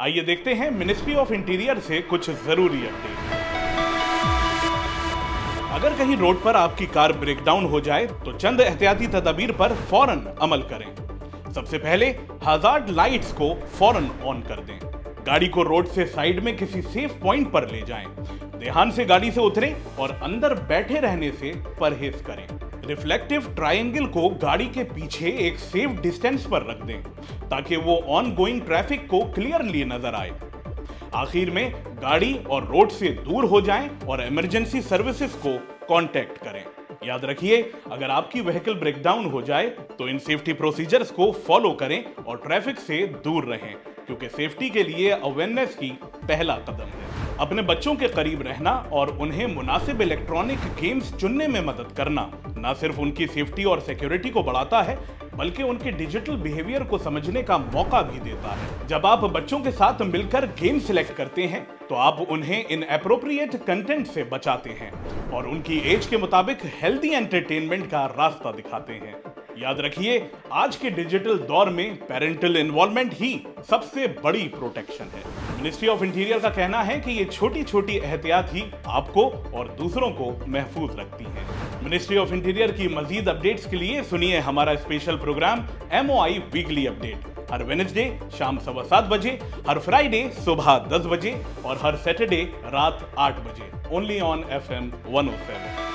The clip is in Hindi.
आइए देखते हैं मिनिस्ट्री ऑफ इंटीरियर से कुछ जरूरी अपडेट। अगर कहीं रोड पर आपकी कार ब्रेक डाउन हो जाए तो चंद एहतियाती तदबीर पर फौरन अमल करें। सबसे पहले हजार्ड लाइट्स को फौरन ऑन कर दें। गाड़ी को रोड से साइड में किसी सेफ पॉइंट पर ले जाएं। ध्यान से गाड़ी से उतरें और अंदर बैठे रहने से परहेज करें। रिफ्लेक्टिव ट्रायंगल को गाड़ी के पीछे एक सेफ डिस्टेंस पर रख दें ताकि वो ऑन गोइंग ट्रैफिक को क्लियरली नजर आए। आखिर में गाड़ी और रोड से दूर हो जाएं और इमरजेंसी सर्विसेज को कांटेक्ट करें। याद रखिए, अगर आपकी व्हीकल ब्रेकडाउन हो जाए तो इन सेफ्टी प्रोसीजर्स को फॉलो करें और ट्रैफिक से दूर रहें, क्योंकि सेफ्टी के लिए अवेयरनेस ही पहला कदम है। अपने बच्चों के करीब रहना और उन्हें मुनासिब इलेक्ट्रॉनिक गेम्स चुनने में मदद करना न सिर्फ उनकी सेफ्टी और सिक्योरिटी को बढ़ाता है, बल्कि उनके डिजिटल बिहेवियर को समझने का मौका भी देता है। जब आप बच्चों के साथ मिलकर गेम सिलेक्ट करते हैं तो आप उन्हें इन एप्रोप्रिएट कंटेंट से बचाते हैं और उनकी एज के मुताबिक हेल्दी एंटरटेनमेंट का रास्ता दिखाते हैं। याद रखिए, आज के डिजिटल दौर में पेरेंटल इन्वॉल्वमेंट ही सबसे बड़ी प्रोटेक्शन है। मिनिस्ट्री ऑफ इंटीरियर का कहना है कि ये छोटी छोटी एहतियात ही आपको और दूसरों को महफूज रखती हैं। मिनिस्ट्री ऑफ इंटीरियर की मजीद अपडेट्स के लिए सुनिए हमारा special program MOI weekly update हर वेडनेसडे शाम 7:15 बजे, हर फ्राइडे सुबह 10 बजे और हर सैटरडे रात 8 बजे, ओनली ऑन FM 107।